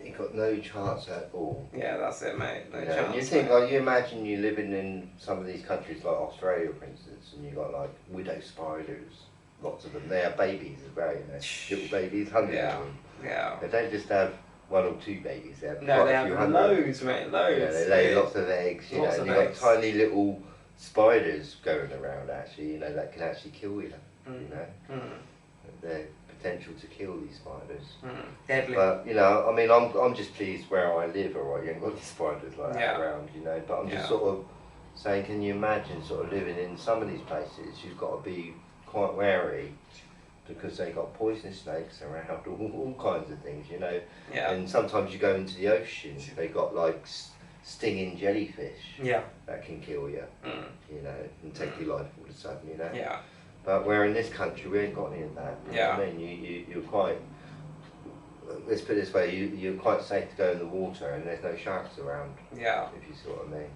You've got no chance at all. Yeah, that's it, mate. No You know, chance. you think, mate. like, you imagine you living in some of these countries like Australia, for instance, and you've got like widow spiders, lots of them. They have babies as well, you know, little babies, hundreds Yeah, of them. yeah. They don't just have one or two babies, they have No, quite they a have few hundred. loads, mate, You loads. know, they lay lots of eggs, you Lots know, of and you've eggs. got tiny little spiders going around actually, you know, that can actually kill you, you know. Their potential to kill these spiders. Deadly. But, you know, I mean, I'm just pleased where I live, alright, you ain't got these spiders like that around, you know, but I'm just sort of saying, can you imagine sort of living in some of these places? You've got to be quite wary because they got poisonous snakes around, all kinds of things, you know. Yeah. And sometimes you go into the ocean, they got like stinging jellyfish that can kill you, you know, and take your life all of a sudden, you know. Yeah. But where in this country we ain't got any of that. You know what I mean? You're quite, let's put it this way, you're quite safe to go in the water and there's no sharks around. Yeah. If you see what I mean.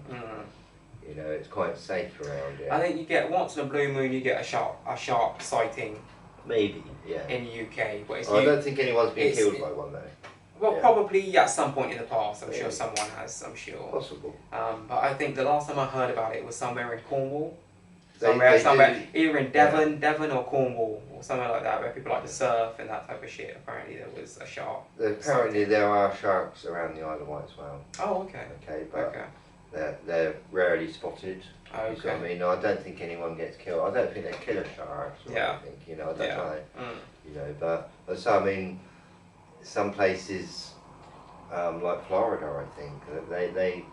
You know, it's quite safe around here. I think you get, once in a blue moon, you get a shark sighting. Maybe, yeah. In the UK. But I don't think anyone's been killed by one though. Well, probably at some point in the past, I'm sure someone has, I'm sure. Possible. But I think the last time I heard about it was somewhere in Cornwall. They Either in Devon or Cornwall or somewhere like that, where people like to surf and that type of shit. Apparently there was a shark. Apparently there are sharks around the Isle of Wight as well. Oh, okay. Okay, but they're rarely spotted. Okay. You see what I mean? I don't think anyone gets killed. I don't think they kill a shark. I think, you know, I don't know. You know, but so I mean, some places like Florida, I think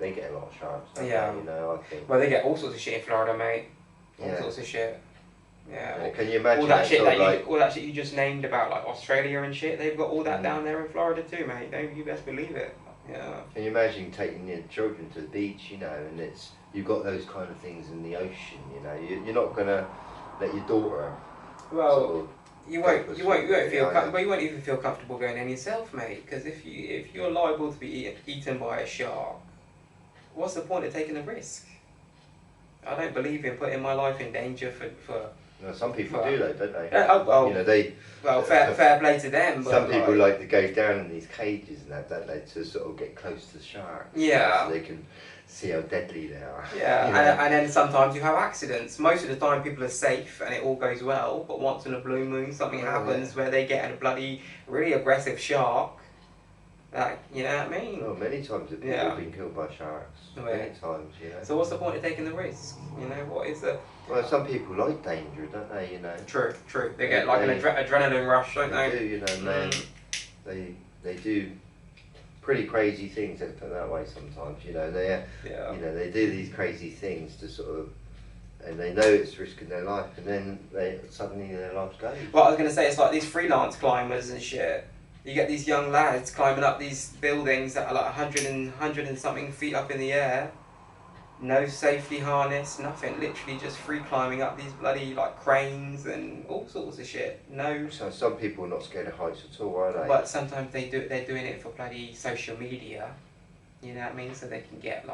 they get a lot of sharks. Don't they? You know, I think. Well, they get all sorts of shit in Florida, mate. All sorts of shit. Yeah. Can you imagine all that shit all that shit you just named about like Australia and shit? They've got all that down there in Florida too, mate. You best believe it. Yeah. Can you imagine taking your children to the beach, you know, and you've got those kind of things in the ocean, you know? You're not gonna let your daughter. Well, you won't even feel comfortable going in yourself, mate. Because if you're liable to be eaten by a shark, what's the point of taking the risk? I don't believe in putting my life in danger for. No, some people do though, don't they? You know, they. Well, fair play to them. But some people like to go down in these cages and that, don't they, to sort of get close to the sharks. Yeah. So they can see how deadly they are. Yeah, you know? and then sometimes you have accidents. Most of the time people are safe and it all goes well, but once in a blue moon something happens where they get a bloody, really aggressive shark. Like, you know what I mean? Well, many times people have been killed by sharks. Many times, you know. So what's the point of taking the risk? You know, what is the... Well, some people like danger, don't they, you know? True. They get like an adrenaline rush, don't they? They do, you know, they do pretty crazy things, let's put it that way sometimes, you know. You know, they do these crazy things to sort of, and they know it's risking their life, and then suddenly their life goes. Well, I was going to say, it's like these freelance climbers and shit. You get these young lads climbing up these buildings that are like 100 and something feet up in the air. No safety harness, nothing. Literally just free climbing up these bloody like cranes and all sorts of shit. No. So some people are not scared of heights at all, are they? But sometimes they're doing it for bloody social media. You know what I mean? So they can get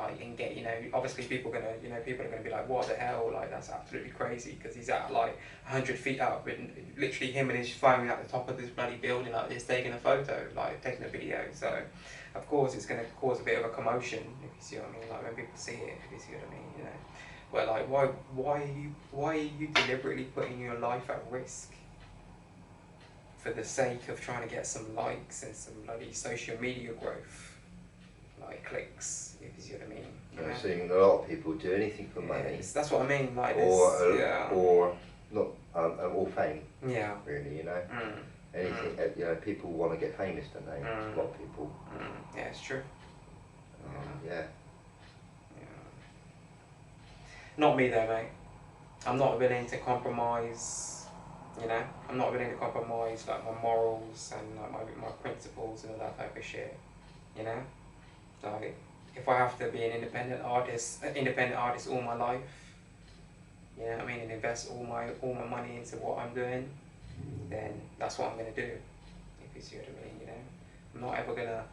you know, obviously people are gonna be like, what the hell? Like, that's absolutely crazy because he's at like 100 feet up and literally him and his phone at the top of this bloody building like this, taking a photo, like taking a video. So of course it's gonna cause a bit of a commotion, if you see what I mean, like when people see it, if you see what I mean, you know. But like, why are you deliberately putting your life at risk for the sake of trying to get some likes and some bloody social media growth? Like clicks, if you see what I mean. I've seen a lot of people do anything for money. That's what I mean, like or not, or fame. Yeah. Really, you know. Anything, you know, people want to get famous, don't they? A lot of people. Yeah, it's true. Yeah. Not me though, mate. I'm not willing to compromise. You know, I'm not willing to compromise like my morals and like my principles and all that type of shit. You know. Like, if I have to be an independent artist all my life, you know what I mean, and invest all my money into what I'm doing, then that's what I'm gonna do. If you see what I mean, you know, I'm not ever gonna,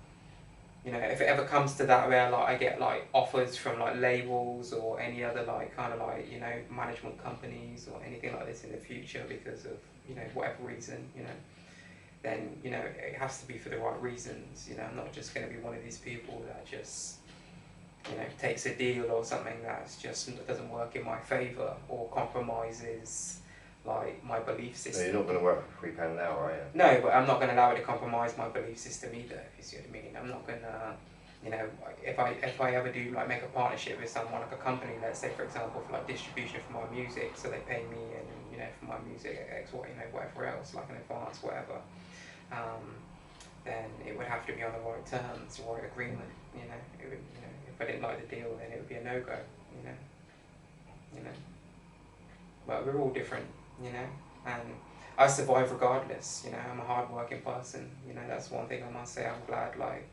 you know, if it ever comes to that where like I get like offers from like labels or any other like kind of like, you know, management companies or anything like this in the future because of, you know, whatever reason, you know, then, you know, it has to be for the right reasons. You know, I'm not just going to be one of these people that just, you know, takes a deal or something that's just that doesn't work in my favour or compromises like my belief system. So you're not going to work for £3 an hour, are you? No, but I'm not going to allow it to compromise my belief system either, if you see what I mean. I'm not going to, you know, if I ever do like make a partnership with someone, like a company, let's say for example for like distribution for my music, so they pay me and, you know, for my music X, what, you know, whatever else, like an advance, whatever, then it would have to be on the right terms, the right agreement, you know. It would, you know, if I didn't like the deal, then it would be a no-go, you know. But we're all different, you know, and I survive regardless, you know. I'm a hard-working person, you know. That's one thing I must say. I'm glad, like,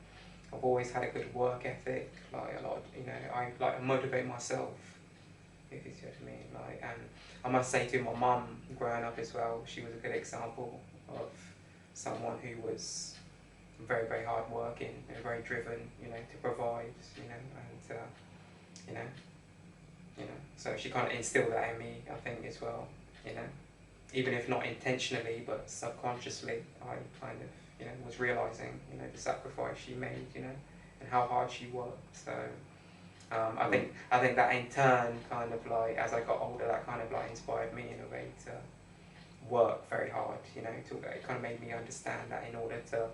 I've always had a good work ethic, like a lot, you know. I like motivate myself, if you see what I mean, like. And I must say to my mum, growing up as well, she was a good example of someone who was very, very hard-working and very driven, you know, to provide, you know, and you know, so she kind of instilled that in me, I think, as well, you know. Even if not intentionally, but subconsciously, I kind of, you know, was realising, you know, the sacrifice she made, you know, and how hard she worked. So I think that in turn, kind of like, as I got older, that kind of like inspired me in a way to work very hard, you know. It kind of made me understand that in order to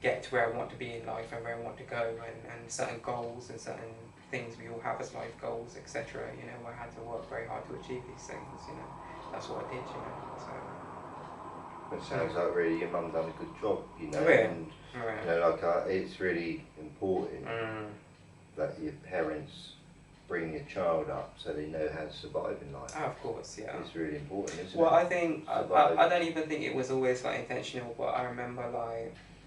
get to where I want to be in life and where I want to go, and certain goals and certain things we all have as life goals, etc., you know, I had to work very hard to achieve these things, you know. That's what I did, you know. So it sounds like really your mum done a good job, you know. Yeah. And Yeah. you know, like it's really important that your parents bring your child up so they know how to survive in life. Oh, of course, yeah. It's really important, isn't Well, it? I think I don't even think it was always like intentional, but I remember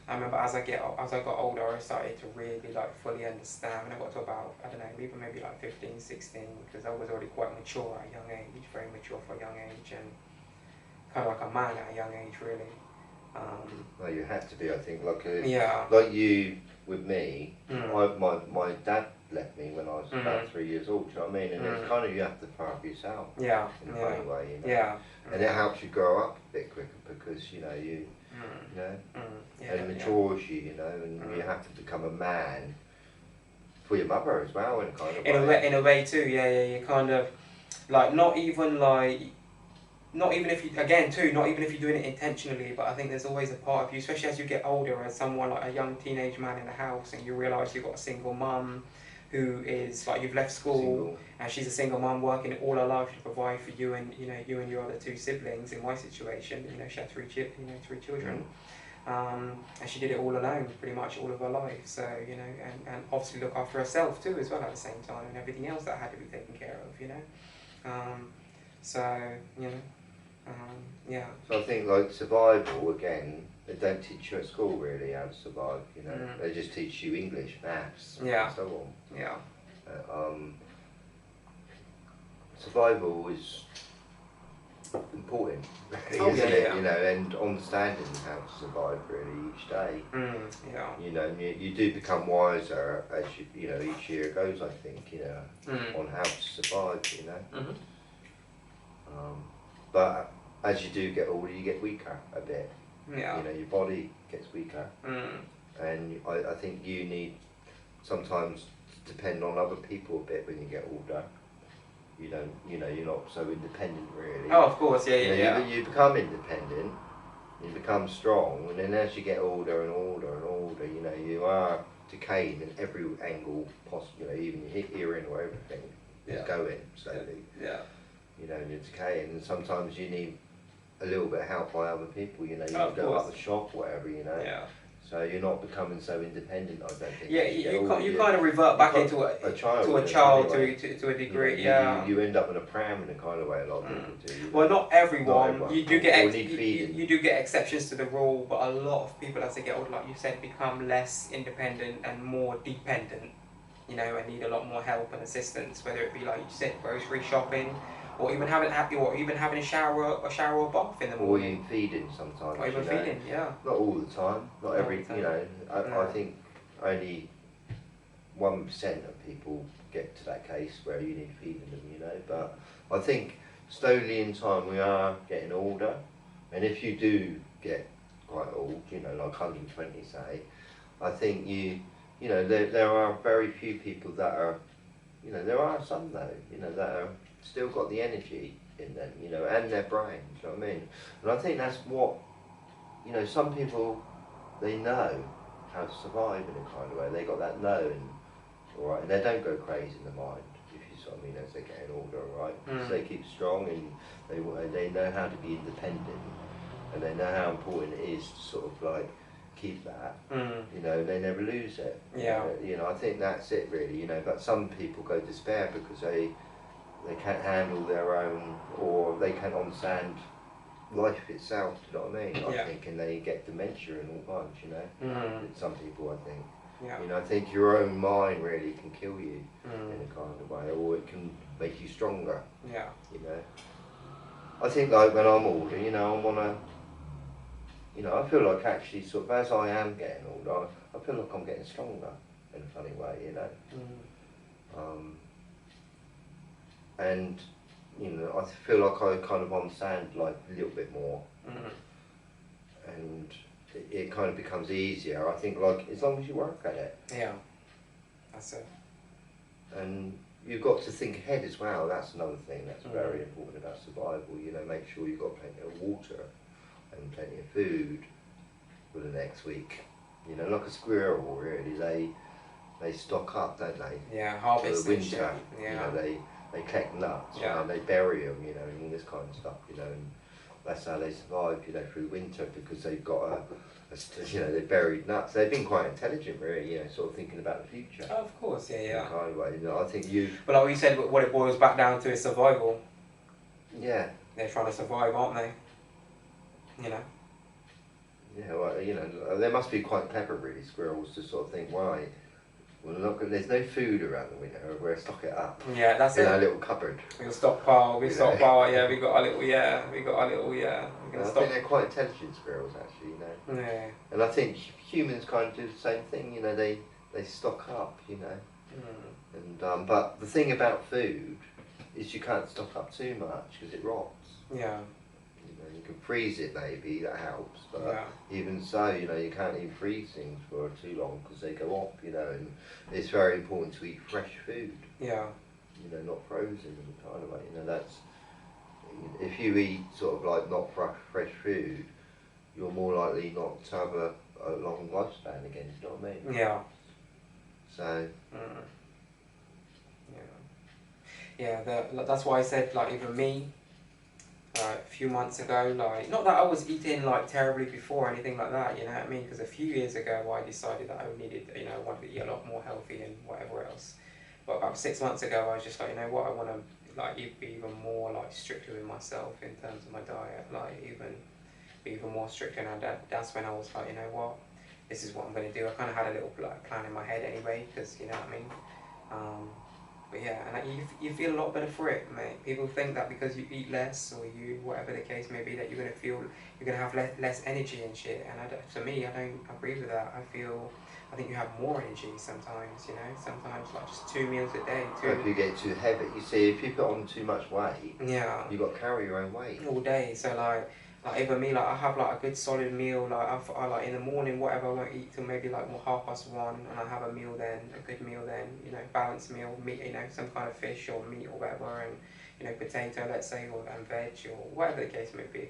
as I got older, I started to really like fully understand. When I got to about, I don't know, even maybe like 15, 16, because I was already quite mature at a young age, very mature for a young age, and kind of like a man at a young age, really. Well, you had to be, I think, like Yeah. like you with me. Mm. My dad left me when I was about 3 years old. Do you know what I mean? And it's kind of, you have to throw up yourself. Yeah. In a funny way, you know. Yeah. And it helps you grow up a bit quicker because you know you know, Yeah, and matures you, you know, and you have to become a man for your mother as well in a kind of way. In a way too, yeah. You kind of like not even if you're doing it intentionally, but I think there's always a part of you, especially as you get older, as someone like a young teenage man in the house, and you realise you've got a single mum who is like, you've left school and she's a single mum working all her life to provide for you and your other two siblings. In my situation, you know, she had three children. And she did it all alone, pretty much all of her life. So, you know, and obviously look after herself too as well at the same time, and everything else that had to be taken care of, you know. So, you know. Yeah. So I think like survival again, they don't teach you at school really how to survive. You know, they just teach you English, maths, and so on. Yeah. Survival is important, really, isn't it? You know, and understanding how to survive really each day. Yeah. You know, you do become wiser as you know each year goes. I think, you know, on how to survive. You know. But as you do get older, you get weaker a bit. Yeah. You know, your body gets weaker, and I think you need sometimes to depend on other people a bit when you get older. You know, you're not so independent really. Oh, of course, yeah. You become independent, you become strong, and then as you get older and older and older, you know, you are decaying in every angle possible. You know, even your hearing or everything is going slowly. Yeah. You know, and you're decaying, and sometimes you need a little bit of help by other people. You know, you can go up the shop, whatever. You know. Yeah. So you're not becoming so independent, I don't think. Yeah, you kind of revert back into a child to a degree. You know, you end up in a pram in a kind of way. A lot of people do. Well, not everyone. You do get you do get exceptions to the rule, but a lot of people, as they get older, like you said, become less independent and more dependent. You know, and need a lot more help and assistance, whether it be like you said, grocery shopping, or even having a shower or bath in the morning. Or even feeding sometimes. Or even feeding, yeah. Not all the time. Not every. You know, I think only 1% of people get to that case where you need feeding them. You know, but I think slowly in time we are getting older, and if you do get quite old, you know, like 120 say, I think you know, there are very few people that are, you know, there are some though, you know, that are still got the energy in them, you know, and their brains, you know what I mean? And I think that's what, you know, some people, they know how to survive in a kind of way. They got that knowing, all right, and they don't go crazy in the mind, if you see what I mean, as they're getting older, all right? So they keep strong, and they know how to be independent, and they know how important it is to sort of like keep that, you know, they never lose it. Yeah. You know, I think that's it really, you know, but some people go despair because they can't handle their own, or they can't understand life itself, do you know what I mean? I think, and they get dementia and all kinds, you know. Some people, I think. You know, I think your own mind really can kill you in a kind of way, or it can make you stronger. Yeah. You know. I think like when I'm older, you know, I wanna, you know, I feel like actually sort of as I am getting older, I feel like I'm getting stronger in a funny way, you know. And you know, I feel like I kind of understand like a little bit more, and it kind of becomes easier. I think like as long as you work at it. Yeah, that's it. And you've got to think ahead as well. That's another thing that's very important about survival. You know, make sure you've got plenty of water and plenty of food for the next week. You know, like a squirrel really, they stock up, don't they? Yeah, harvest for the winter. Yeah. You know, they collect nuts, you know, they bury them, you know, and all this kind of stuff, you know, and that's how they survive, you know, through winter, because they've got you know, they've buried nuts. They've been quite intelligent, really, you know, sort of thinking about the future. Oh, of course, yeah. Kind of way, you know, I think you. But like you said, what it boils back down to is survival. Yeah. They're trying to survive, aren't they? You know. Yeah, well, you know, they must be quite clever, really, squirrels, to sort of think, why? Well, there's no food around the winter. We'll stock it up. Yeah, that's it. In our little cupboard. We'll stockpile. Yeah, we got our little. Yeah. I think they're quite intelligent squirrels, actually. You know. Yeah. And I think humans kind of do the same thing. You know, they stock up. You know. And but the thing about food is you can't stock up too much because it rots. Yeah. You can freeze it maybe, that helps, but even so, you know, you can't even freeze things for too long because they go off, you know, and it's very important to eat fresh food. Yeah. You know, not frozen in the kind of way, you know, that's, if you eat sort of like not fresh food, you're more likely not to have a long lifespan again, you know what I mean? Yeah. So. Yeah, that's why I said, like, even me, a few months ago, like, not that I was eating like terribly before or anything like that, you know what I mean, because a few years ago I decided that I needed, you know, wanted to eat a lot more healthy and whatever else, but about 6 months ago I was just like, you know what, I want to like be even more like stricter with myself in terms of my diet, like be even more stricter, and that's when I was like, you know what, this is what I'm going to do. I kind of had a little like plan in my head anyway, because you know what I mean. But yeah, and you feel a lot better for it, mate. People think that because you eat less, or you, whatever the case may be, that you're gonna have less energy and shit. And to me, I don't agree with that. I think you have more energy sometimes. You know, sometimes like just 2 meals a day. If you get too heavy, you see, if you put on too much weight, you've got to carry your own weight all day. So like even me, like I have like a good solid meal, like I like in the morning, whatever, I won't eat till maybe like 1:30, and I have a meal then, a good meal then, you know, balanced meal, meat, you know, some kind of fish or meat or whatever, and you know, potato, let's say, and veg or whatever the case may be.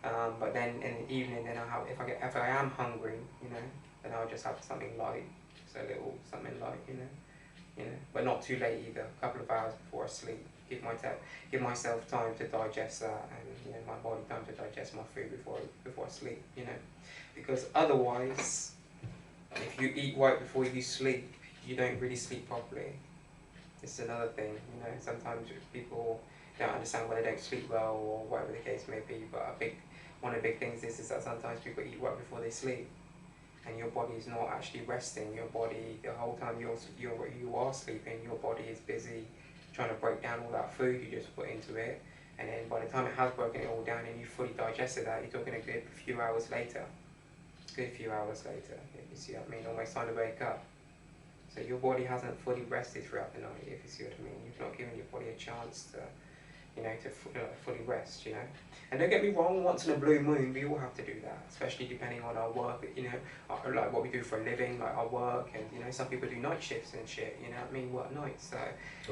But then in the evening, then I'll have, if I am hungry, you know, then I'll just have something light, just a little something light, you know, but not too late either, a couple of hours before I sleep. Give myself time to digest that, and you know, my body time to digest my food before I sleep, you know, because otherwise, if you eat right before you sleep, you don't really sleep properly. It's another thing, you know. Sometimes people don't understand why they don't sleep well or whatever the case may be. But one of the big things is that sometimes people eat right before they sleep, and your body is not actually resting. Your body, the whole time you are sleeping, your body is busy trying to break down all that food you just put into it, and then by the time it has broken it all down and you fully digested that, you're talking a good few hours later. You see what I mean? Almost time to wake up. So your body hasn't fully rested throughout the night, if you see what I mean. You've not given your body a chance to, you know, to fully rest, you know. And don't get me wrong, once in a blue moon, we all have to do that, especially depending on our work, you know, like what we do for a living, like our work, and, you know, some people do night shifts and shit, you know what I mean, work nights, so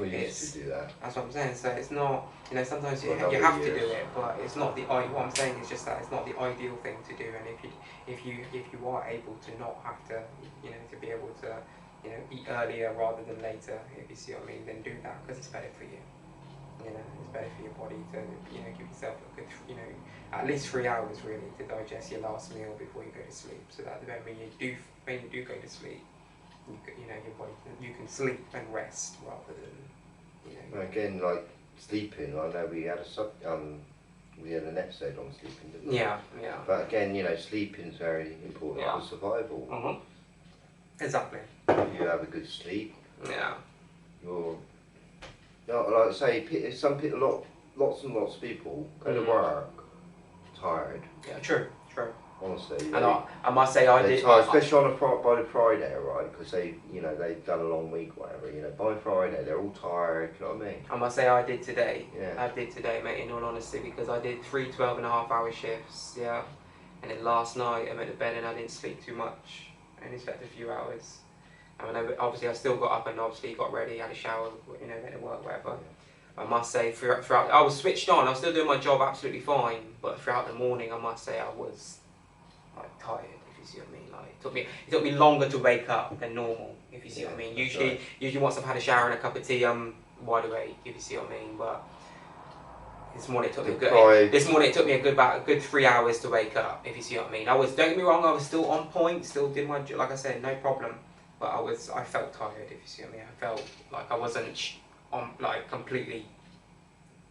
we used to do that. That's what I'm saying, so it's not, you know, sometimes you have to do it, but it's not the, what I'm saying is just that it's not the ideal thing to do, and if you are able to not have to, you know, to be able to, you know, eat earlier rather than later, if you see what I mean, then do that, because it's better for you. You know, it's better for your body to, you know, give yourself a good, you know, at least 3 hours really to digest your last meal before you go to sleep, so that when you do go to sleep, you know, your body, you can sleep and rest rather than, you know. Again, like sleeping, I know we had an episode on sleeping, didn't we? Yeah. But again, you know, sleeping's very important for survival. Exactly. If you have a good sleep, you're, you know, like I say, some people, lots and lots of people go to work tired. Yeah, true. Honestly, and I must say I did. Tired, especially by the Friday, right? Because you know, they've done a long week, whatever. You know, by Friday they're all tired. You know what I mean? I must say I did today. Yeah. I did today, mate. In all honesty, because I did 3 12.5-hour shifts. Yeah, and then last night I went to bed and I didn't sleep too much. I only slept a few hours. I mean, obviously I still got up and obviously got ready, had a shower, you know, went to work, whatever. I must say, throughout, I was switched on. I was still doing my job absolutely fine, but throughout the morning, I must say I was like tired. If you see what I mean, like it took me longer to wake up than normal. If you see what I mean. Usually once I've had a shower and a cup of tea, I'm wide awake. If you see what I mean, but this morning it took me a good 3 hours to wake up. If you see what I mean, don't get me wrong, I was still on point, still did my, like I said, no problem. But I felt tired. If you see what I mean, I felt like I wasn't like completely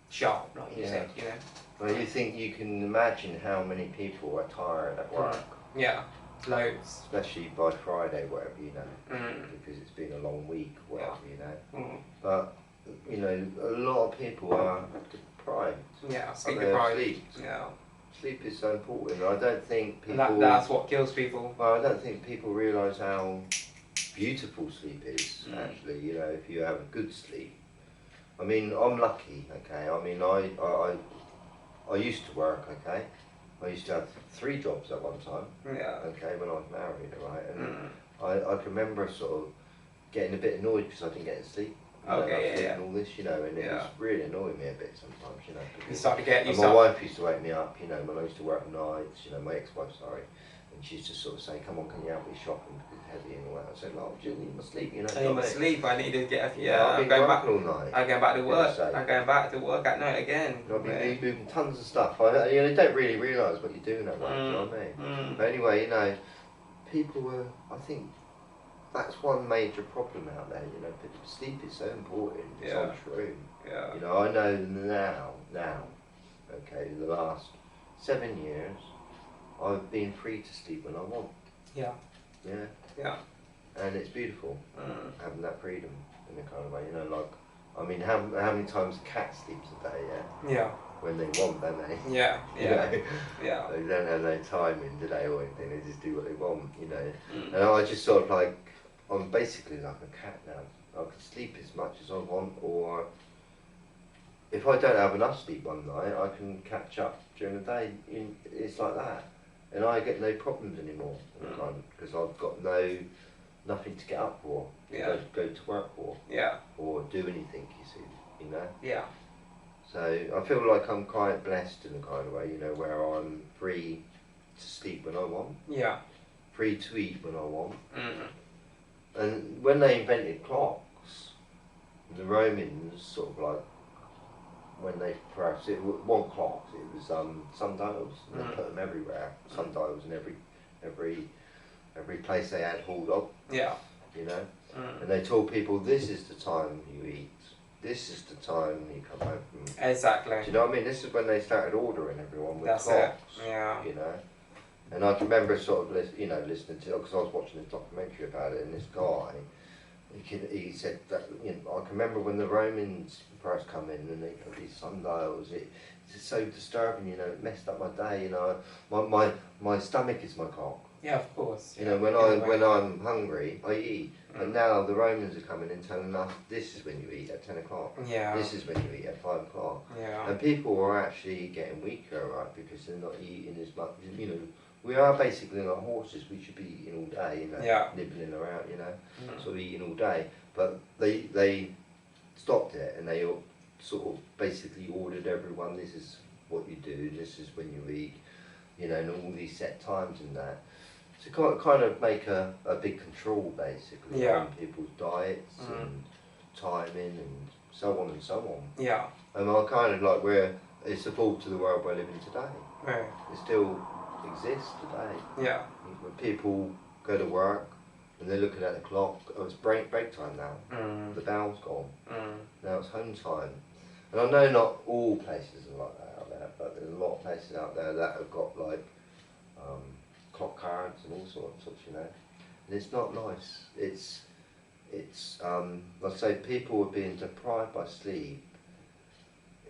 sharp, like you said, you know. Well, you think you can imagine how many people are tired at work? Yeah, loads. Especially by Friday, whatever, you know, because it's been a long week, whatever, you know. But you know, a lot of people are deprived. Yeah, sleep deprived. Yeah. Sleep is so important. I don't think people. That's what kills people. Well, I don't think people realise how beautiful sleep is. Actually, you know, if you have a good sleep. I mean, I'm lucky. Okay. I mean, I used to work. Okay. I used to have 3 jobs at one time. Yeah. Okay, when I was married, right, and I can remember sort of getting a bit annoyed because I didn't get to sleep. And all this, you know, and it was really annoying me a bit sometimes, you know. My wife used to wake me up, you know, when I used to work nights, you know, my ex-wife, sorry, and she used to sort of say, "Come on, can you help me shopping because it's heavy and all that." I said, "Like, I just need my sleep, you know." I need my sleep. I need to get. I've been working all night. I'm going back to work. I'm going back to work at night again. I've been moving tons of stuff. You know, you don't really realise what you're doing at work. You know what I mean? But anyway, you know, people were. I think that's one major problem out there. You know, sleep is so important. It's untrue. Yeah. You know, I know now. Okay, the last 7 years, I've been free to sleep when I want. Yeah. Yeah. Yeah. And it's beautiful having that freedom in a kind of way. You know, like, I mean, how many times a cat sleeps a day? Yeah. Yeah. When they want, don't they? Yeah. You know? Yeah. They don't have no timing, do they, or anything? They just do what they want. You know. And I just sort of like, I'm basically like a cat now. I can sleep as much as I want, or if I don't have enough sleep one night, I can catch up during the day. It's like that, and I get no problems anymore because I've got nothing to get up for, go to work for, or do anything. You see, you know. Yeah. So I feel like I'm quite blessed in a kind of way, you know, where I'm free to sleep when I want. Yeah. Free to eat when I want. And when they invented clocks, the Romans sort of like, when they perhaps it one clock, it was sundials, and they put them everywhere, sundials in every place they had hold of. Yeah. You know, and they told people, this is the time you eat, this is the time you come home from. Exactly. Do you know what I mean? This is when they started ordering everyone with clocks. Yeah. You know. And I can remember sort of listening to, because I was watching this documentary about it, and this guy, he said that, you know, I can remember when the Romans first come in and they put these sundials, it's so disturbing, you know, it messed up my day, you know, my stomach is my clock, Yeah, of course. You know, when I'm hungry, I eat. And now the Romans are coming in telling us this is when you eat at 10 o'clock. Yeah. This is when you eat at 5 o'clock. Yeah. And people are actually getting weaker, right? Because they're not eating as much. You know, we are basically like horses. We should be eating all day, you know, nibbling around, you know, sort of eating all day. But they stopped it, and they sort of basically ordered everyone, this is what you do, this is when you eat, you know, and all these set times and that. To kind of make a big control, basically, on people's diets and timing and so on and so on. Yeah. And I kind of like it's a fault to the world we're living today. Right. It still exists today. Yeah. When people go to work and they're looking at the clock, oh, it's break time now. The bell's gone. Now it's home time. And I know not all places are like that out there, but there's a lot of places out there that have got like clock cards and all sorts, you know. And it's not nice. It's like I say, people are being deprived by sleep.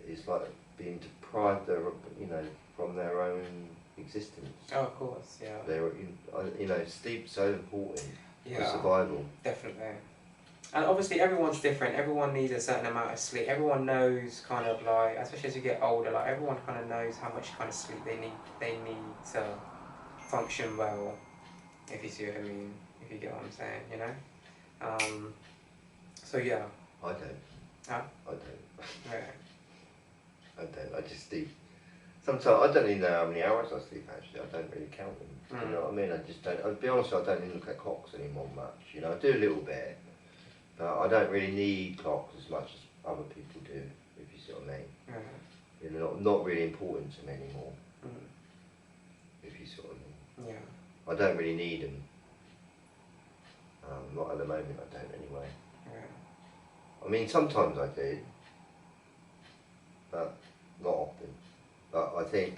It's like being deprived, you know, from their own existence. Oh, of course, yeah. You know, sleep's so important for Yeah, survival. definitely. And obviously everyone's different, everyone needs a certain amount of sleep. Everyone knows kind of like, especially as you get older, like everyone kind of knows how much kind of sleep they need to function well, if you see what I mean, if you get what I'm saying, you know? So yeah. I don't. Huh? I don't. Yeah. I don't. I just sleep. Sometimes I don't even know how many hours I sleep actually. I don't really count them. You know what I mean? I just don't. I'll be honest, I don't even look at clocks anymore much. You know, I do a little bit. I don't really need clocks as much as other people do, if you see what I mean. You know, not really important to me anymore, if you see what I mean. Yeah. I don't really need them. Not at the moment, I don't anyway. I mean, sometimes I do, but not often. But I think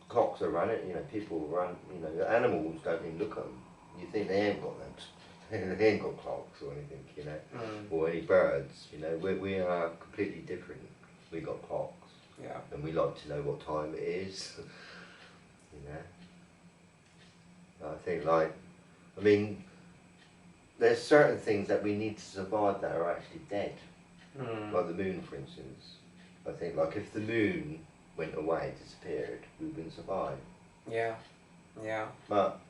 clocks are running, you know, people run, you know, animals don't even look at them. You think they ain't got them. They ain't got clocks or anything, you know, or any birds, you know. We are completely different. We got clocks, and we like to know what time it is, you know. I think, like, I mean, there's certain things that we need to survive that are actually dead, like the moon, for instance. I think, like, if the moon went away, disappeared, we wouldn't survive. Yeah, yeah. But